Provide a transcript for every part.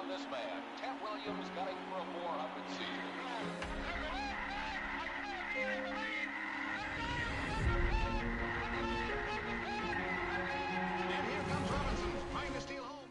this man. Ted Williams gunning for a 400 season. And here comes Robinson, trying to steal home.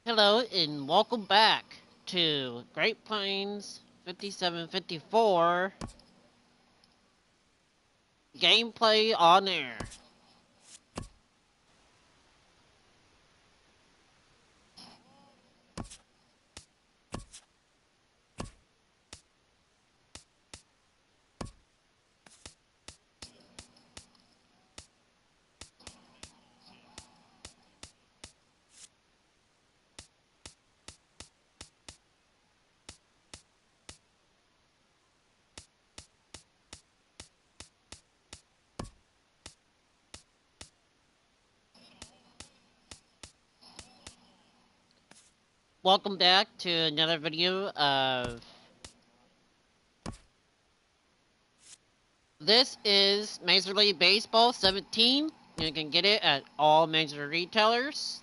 Hello and welcome back to Greatplains574 gameplay on air. Welcome back to another video of... This is Major League Baseball 17. You can get it at all major retailers.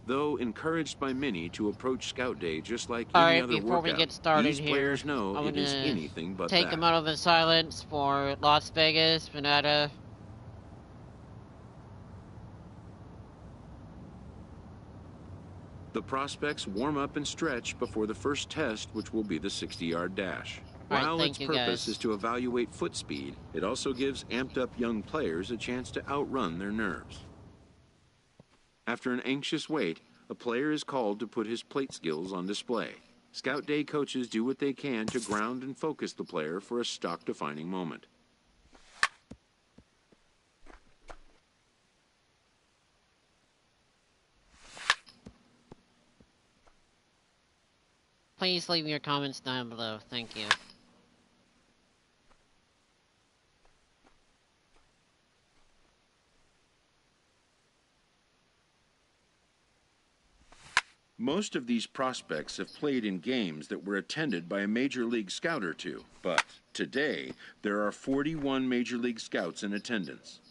Though encouraged by many to approach Scout Day just like any Alright, other before we workout, get started these here, players know I'm it is gonna anything but take that. a moment of silence for Las Vegas, Nevada. The prospects warm up and stretch before the first test, which will be the 60-yard dash. Alright, While its thank you purpose guys. is to evaluate foot speed, it also gives amped-up young players a chance to outrun their nerves. After an anxious wait, a player is called to put his plate skills on display. Scout Day coaches do what they can to ground and focus the player for a stock-defining moment. Please leave your comments down below. Thank you. Most of these prospects have played in games that were attended by a Major League Scout or two, but today there are 41 Major League Scouts in attendance.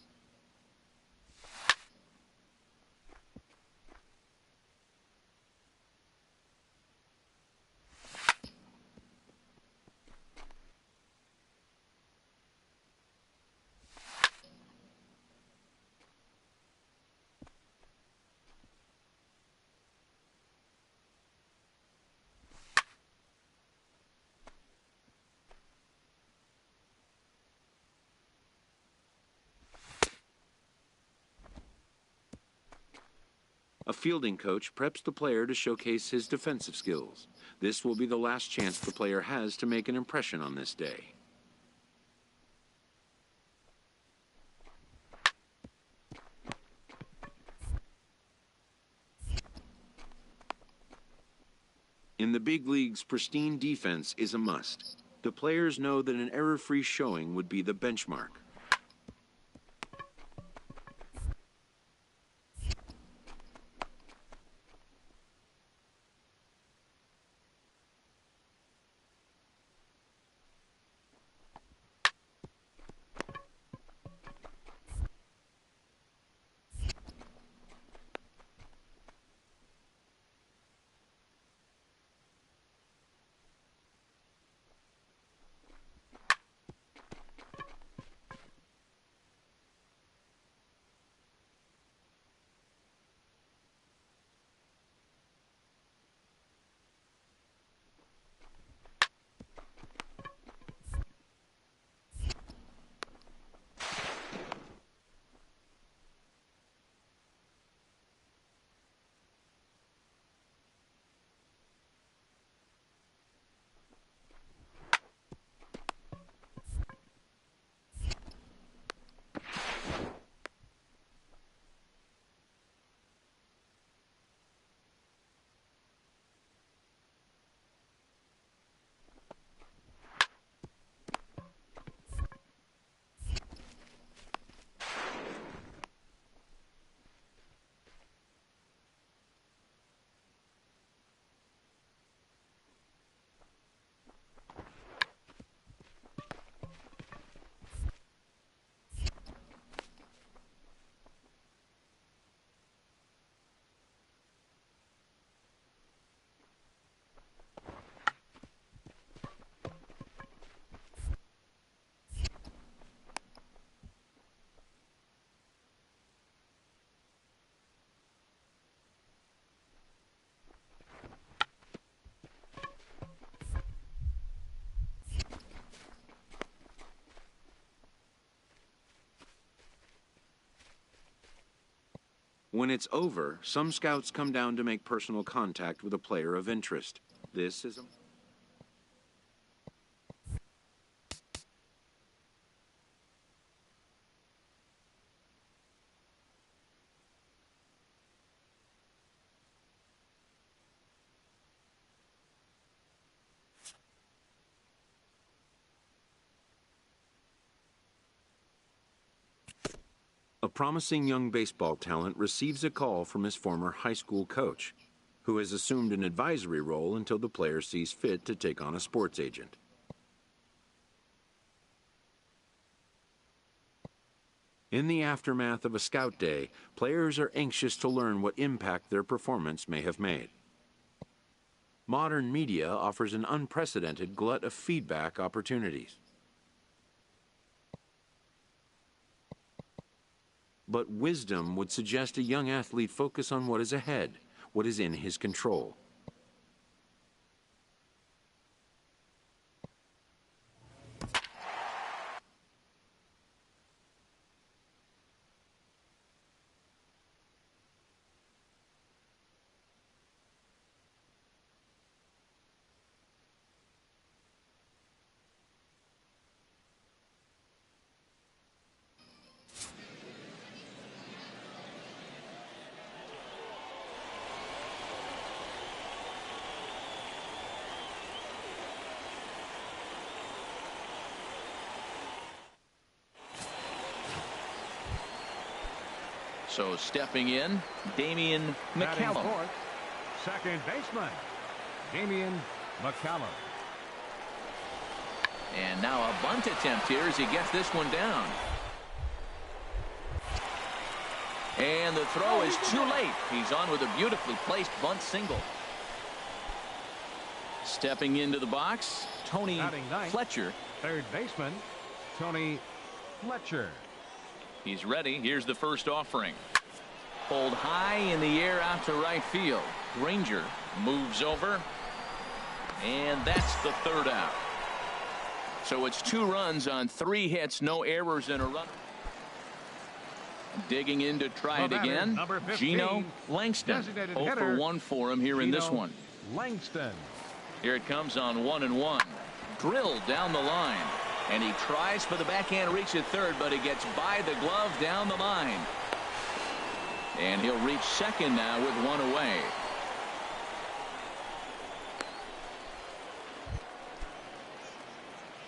A fielding coach preps the player to showcase his defensive skills. This will be the last chance the player has to make an impression on this day. In the big leagues, pristine defense is a must. The players know that an error-free showing would be the benchmark. When it's over, some scouts come down to make personal contact with a player of interest. This is a... A promising young baseball talent receives a call from his former high school coach, who has assumed an advisory role until the player sees fit to take on a sports agent. In the aftermath of a scout day, players are anxious to learn what impact their performance may have made. Modern media offers an unprecedented glut of feedback opportunities. But wisdom would suggest a young athlete focus on what is ahead, what is in his control. So stepping in, Damian Batting McCallum. fourth, second baseman, Damian McCallum. And now a bunt attempt here as he gets this one down. And the throw is too late. He's on with a beautifully placed bunt single. Stepping into the box, Tony Batting ninth, Fletcher. third baseman, Tony Fletcher. He's ready. Here's the first offering. Pulled high in the air out to right field. Granger moves over. And that's the third out. So it's 2 runs on 3 hits, no errors and a run. Digging in to try it again. Number 15, Gino Langston. designated 0 for hitter, 1 for him here in this Gino one. Langston. Here it comes on 1-1. Drilled down the line. And he tries for the backhand reach at third, but he gets by the glove down the line. And he'll reach second now with 1 away.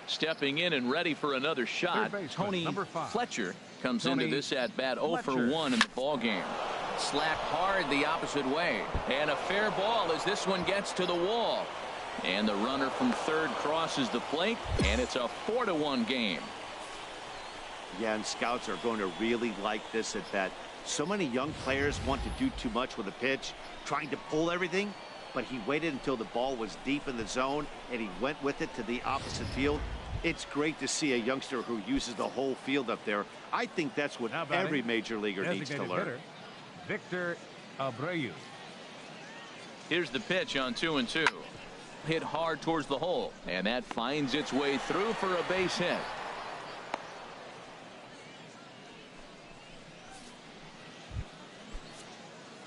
Stepping in and ready for another shot, Tony Fletcher comes into this at bat 0 for 1 in the ball game. Slapped hard the opposite way, and a fair ball as this one gets to the wall. And the runner from third crosses the plate, and it's a 4-1 game. Yeah, and scouts are going to really like this at bat. So many young players want to do too much with a pitch, trying to pull everything, but he waited until the ball was deep in the zone, and he went with it to the opposite field. It's great to see a youngster who uses the whole field up there. I think that's what every major leaguer needs to learn. Hitter, Victor Abreu. Here's the pitch on 2-2. Hit hard towards the hole, and that finds its way through for a base hit.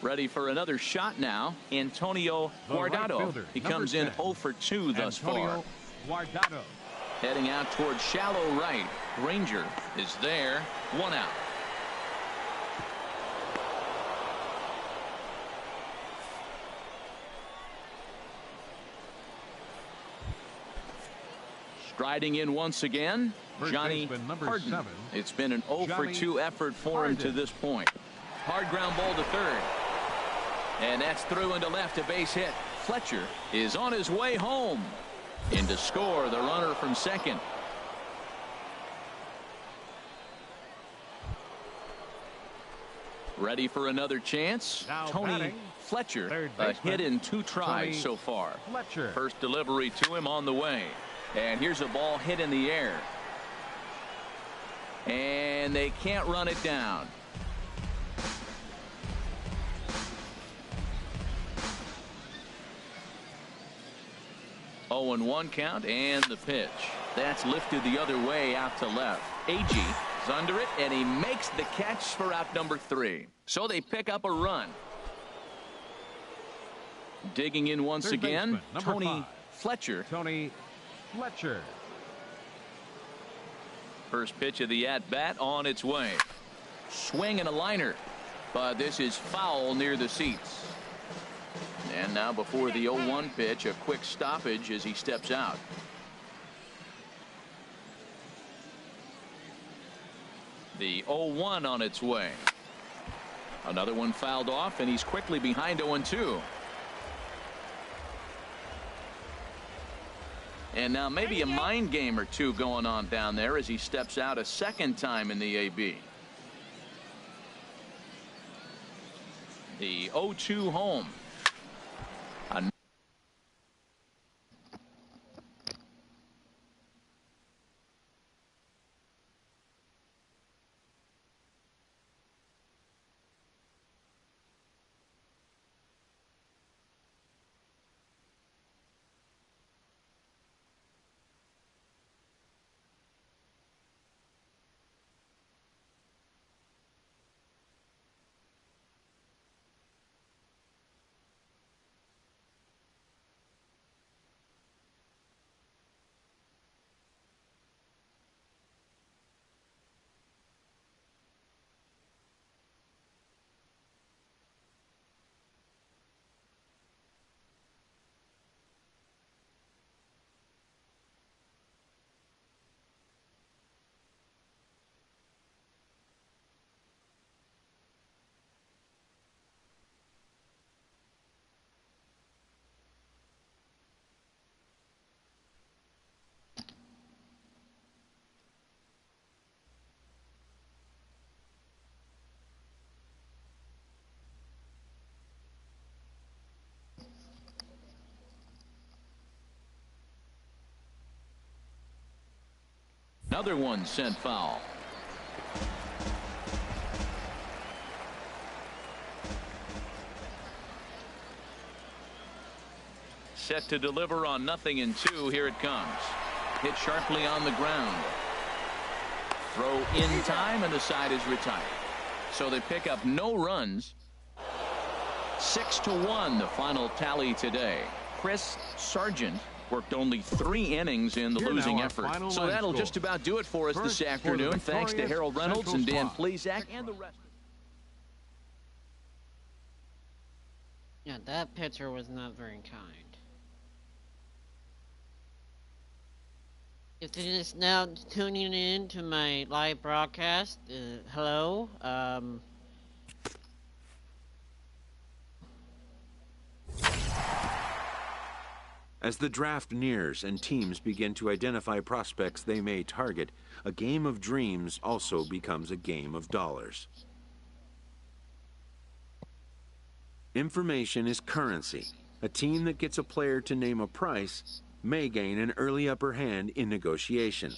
Ready for another shot now, Antonio Guardado. He comes in 0 for 2 thus far. Guardado. Heading out towards shallow right. Granger is there. 1 out. Striding in once again, First Johnny baseman, number Harden. 7. It's been an 0 for 2 effort for him to Harden. this point. Hard ground ball to third. And that's through into left, a base hit. Fletcher is on his way home. In to score the runner from second. Ready for another chance. Now Tony batting, Fletcher. third A baseman, hit in 2 tries Tony so far. Fletcher. First delivery to him on the way. And here's a ball hit in the air. And they can't run it down. Oh, and 1 count, and the pitch. That's lifted the other way out to left. Agee is under it, and he makes the catch for out number 3. So they pick up a run. Digging in once Third again, baseman, Tony 5. Fletcher. Tony Fletcher. First pitch of the at-bat on its way. Swing and a liner, but this is foul near the seats. And now before the 0-1 pitch, a quick stoppage as he steps out. The 0-1 on its way. Another one fouled off, and he's quickly behind 0-2. And now maybe a mind game or two going on down there as he steps out a second time in the AB. The 0-2 home. Another one sent foul. Set to deliver on 0-2. Here it comes. Hit sharply on the ground. Throw in time, and the side is retired. So they pick up no runs. 6-1, the final tally today. Chris Sargent worked only 3 innings in the losing effort. So that'll just about do it for us this afternoon. Thanks to Harold Reynolds and Dan Plesac and the rest. Yeah, that pitcher was not very kind. If you're just now tuning in to my live broadcast, hello. As the draft nears and teams begin to identify prospects they may target, a game of dreams also becomes a game of dollars. Information is currency. A team that gets a player to name a price may gain an early upper hand in negotiation.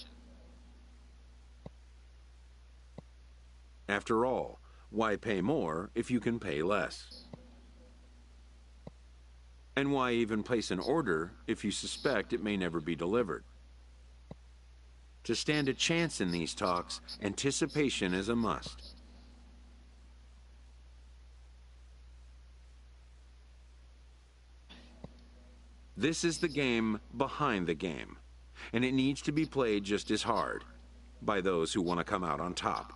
After all, why pay more if you can pay less? And why even place an order if you suspect it may never be delivered? To stand a chance in these talks, anticipation is a must. This is the game behind the game, and it needs to be played just as hard by those who want to come out on top.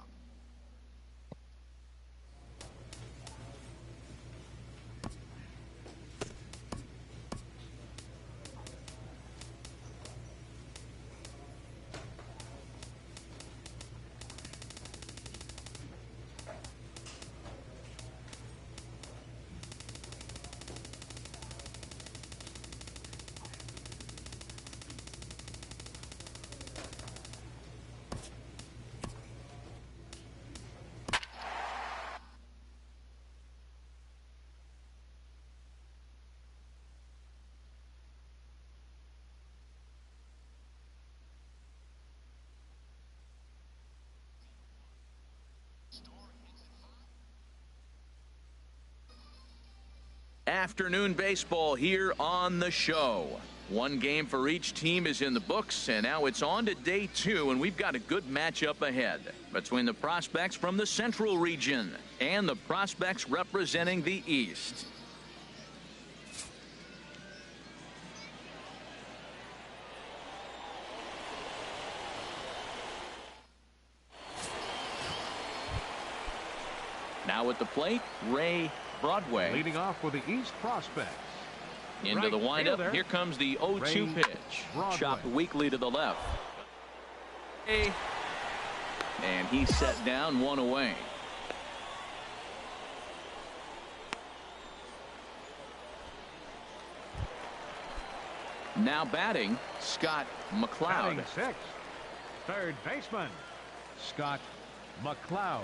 Afternoon baseball here on the show. One game for each team is in the books, and now it's on to day 2, and we've got a good matchup ahead between the prospects from the Central region and the prospects representing the East. Now at the plate, Ray Broadway. Leading off for the East prospects. Into the windup. Here comes the 0-2 pitch. Chopped weakly to the left. And he's set down, 1 away. Now batting, Scott McLeod. Batting 6, third baseman, Scott McLeod.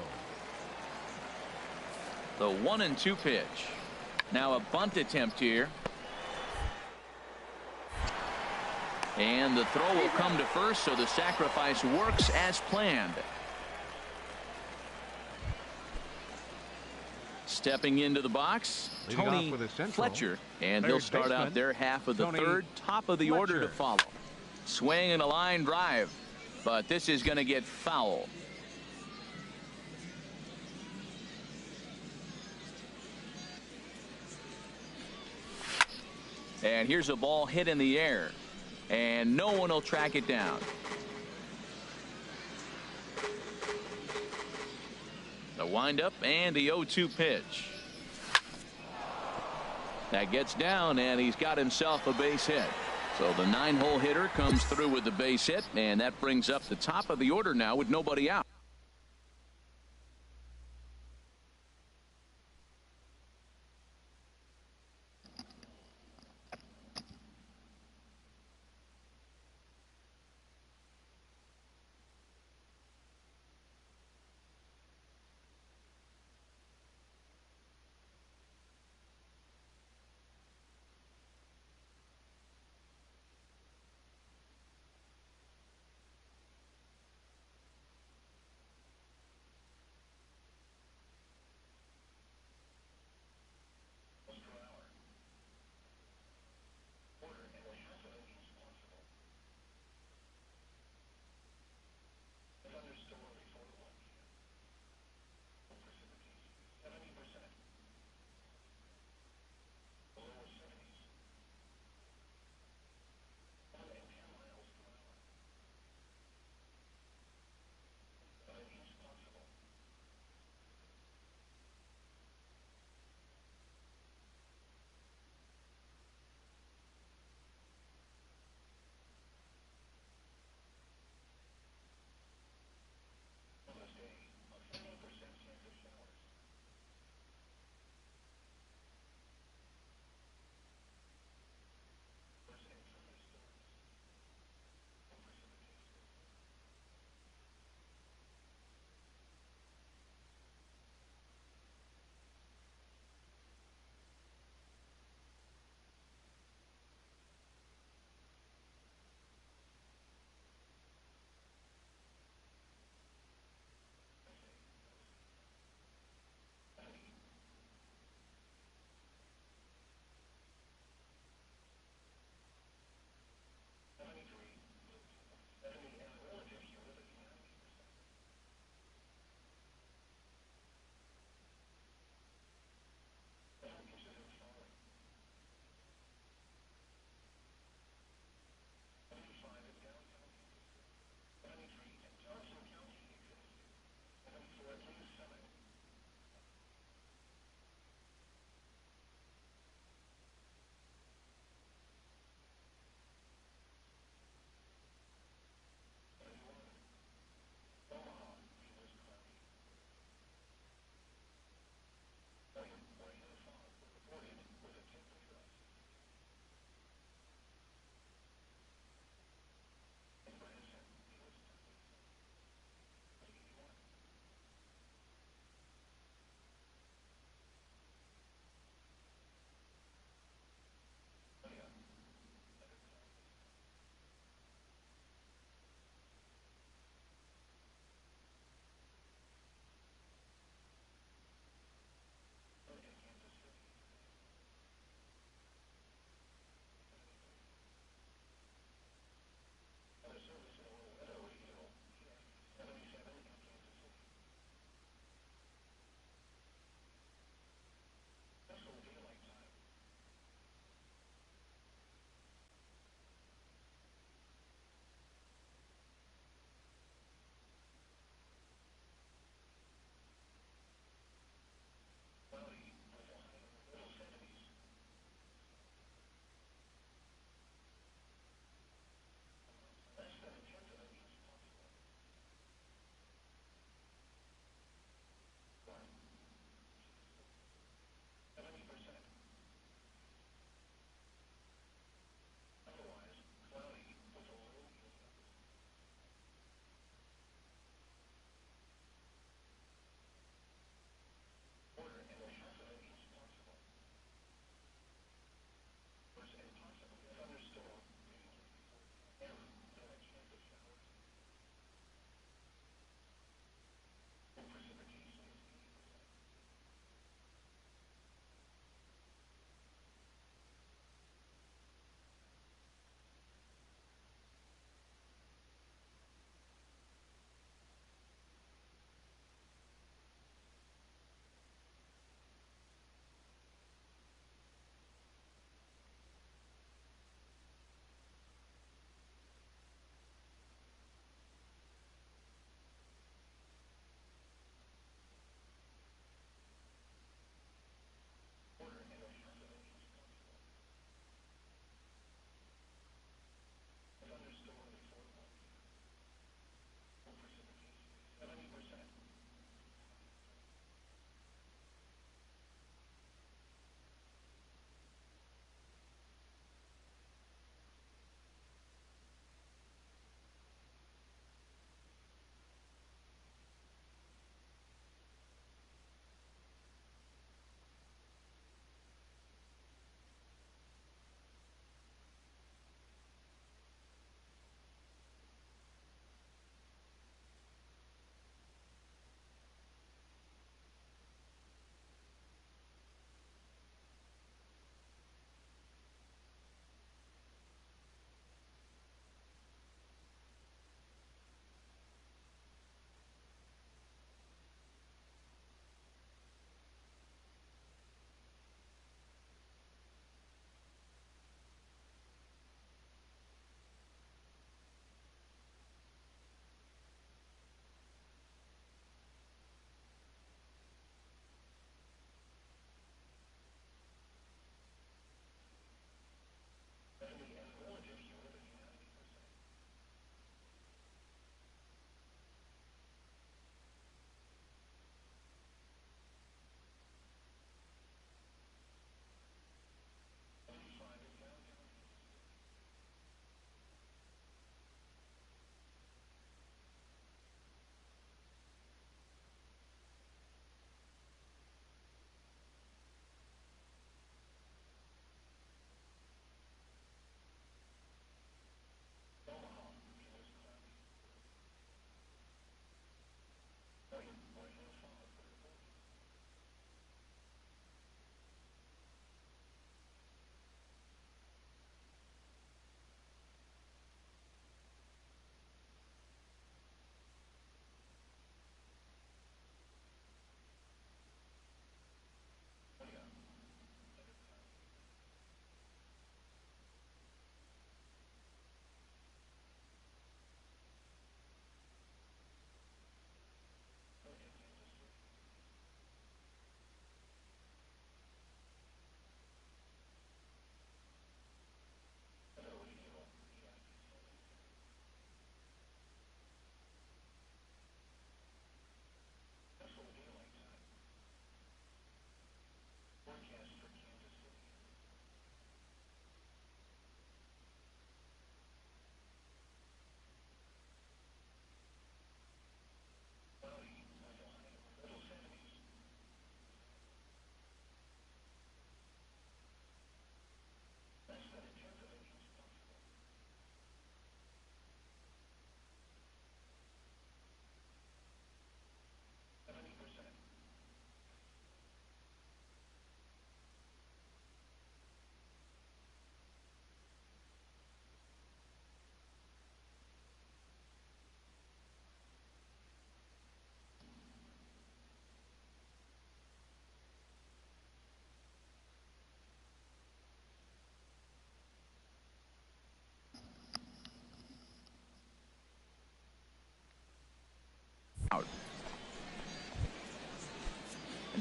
The 1-2 pitch. Now a bunt attempt here. And the throw will come to first, so the sacrifice works as planned. Stepping into the box, Tony Fletcher, and he'll start out their half of the third, top of the order to follow. Swing and a line drive, but this is going to get foul. And here's a ball hit in the air, and no one will track it down. The windup and the 0-2 pitch. That gets down, and he's got himself a base hit. So the 9-hole hitter comes through with the base hit, and that brings up the top of the order now with nobody out.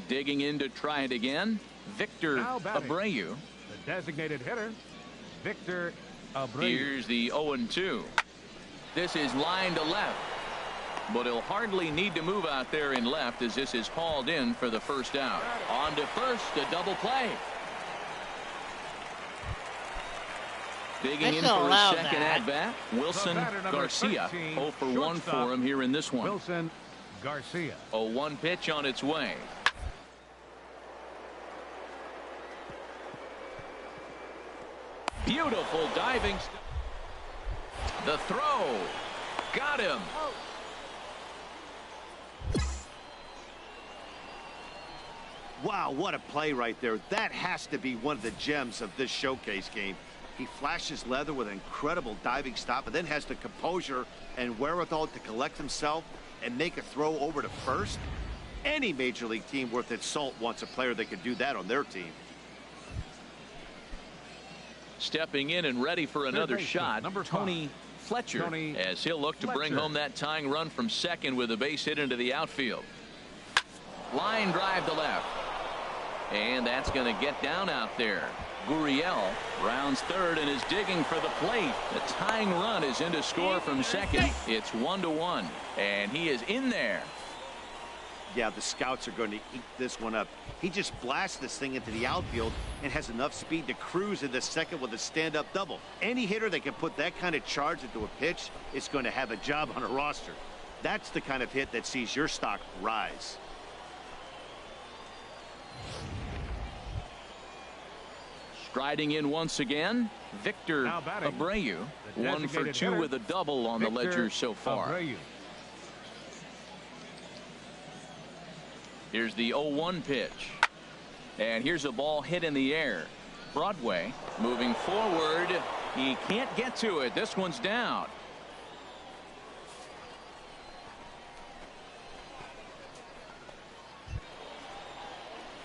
Digging in to try it again, Victor Abreu. The designated hitter, Victor Abreu. Here's the 0-2. This is line to left, but he'll hardly need to move out there in left as this is hauled in for the first out. On to first, a double play. Digging in for his second at-bat, Wilson Garcia. 0 for 1 for him here in this one. Wilson Garcia. 0-1 pitch on its way. Beautiful diving. The throw. Got him. Wow, what a play right there. That has to be one of the gems of this showcase game. He flashes leather with an incredible diving stop and then has the composure and wherewithal to collect himself and make a throw over to first. Any major league team worth its salt wants a player that can do that on their team. Stepping in and ready for another shot, Tony Fletcher, as he'll look to bring home that tying run from second with a base hit into the outfield. Line drive to left. And that's going to get down out there. Gurriel rounds third and is digging for the plate. The tying run is in to score from second. It's 1-1, and he is in there. Yeah, the scouts are going to eat this one up. He just blasts this thing into the outfield and has enough speed to cruise into second with a stand-up double. Any hitter that can put that kind of charge into a pitch is going to have a job on a roster. That's the kind of hit that sees your stock rise. Striding in once again, Victor Abreu. 1 for 2 with a double on the ledger so far. Abreu. Here's the 0-1 pitch. And here's a ball hit in the air. Broadway moving forward. He can't get to it. This one's down.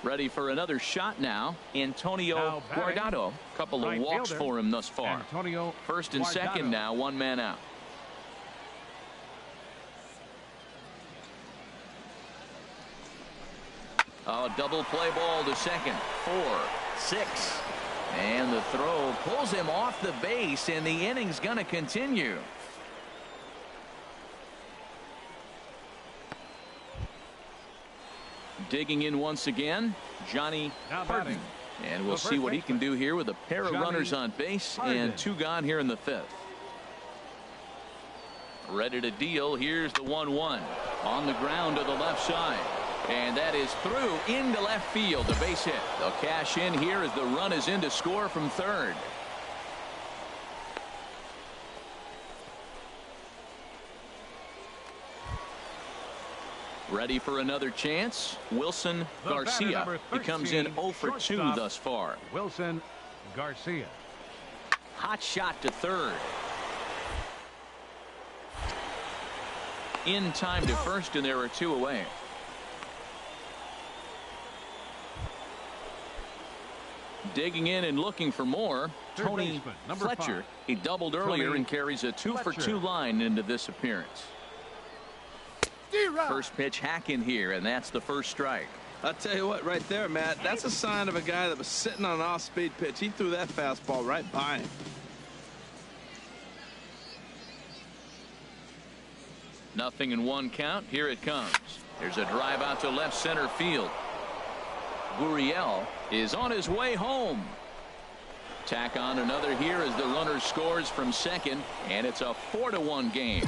Ready for another shot now. Antonio Guardado. Couple of walks for him thus far. First and second now, 1 man out. Oh, double play ball to second. 4, 6. And the throw pulls him off the base, and the inning's going to continue. Digging in once again, Johnny Harden. And we'll see what he can do here with a pair of runners on base and 2 gone here in the 5th. Ready to deal. Here's the 1-1 on the ground to the left side. And that is through into left field. The base hit. They'll cash in here as the run is in to score from third. Ready for another chance. Wilson Garcia. He comes in 0 for 2 thus far. Wilson Garcia. Hot shot to third. In time to first, and there are 2 away. Digging in and looking for more, Tony Fletcher. He doubled earlier and carries a 2 for 2 line into this appearance. First pitch hack in here, and that's the first strike. I'll tell you what, right there, Matt, that's a sign of a guy that was sitting on an off-speed pitch. He threw that fastball right by him. Nothing in 1 count. Here it comes. There's a drive out to left center field. Gurriel is on his way home. Tack on another here as the runner scores from second, and it's a 4-1 game.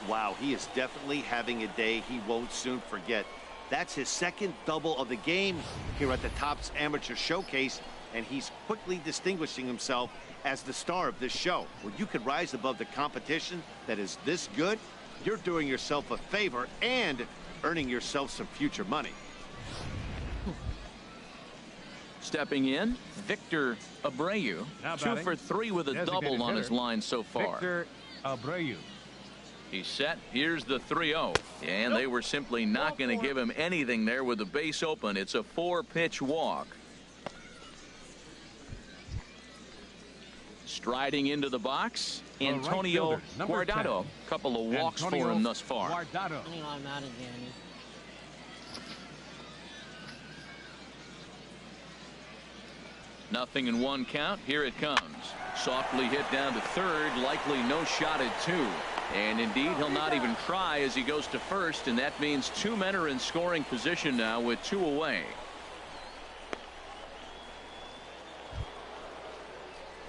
Wow, he is definitely having a day he won't soon forget. That's his second double of the game here at the Topps Amateur Showcase, and he's quickly distinguishing himself as the star of this show. When you can rise above the competition that is this good, you're doing yourself a favor and earning yourself some future money. Stepping in, Victor Abreu. 2 for 3 with a double on his line so far. Victor Abreu. He's set. Here's the 3-0. And they were simply not going to give him anything there with the base open. It's a 4-pitch walk. Striding into the box, The right Antonio fielder, number 10. Guardado. Couple of walks Antonio for him thus far. Guardado. I think I'm out of Danny. Nothing in one count. Here it comes. Softly hit down to third. Likely no shot at two. And indeed, he'll not even try as he goes to first. And that means two men are in scoring position now with two away.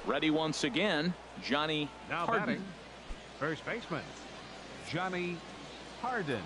Ready once again, Johnny Now Harden. batting, first baseman, Johnny Harden.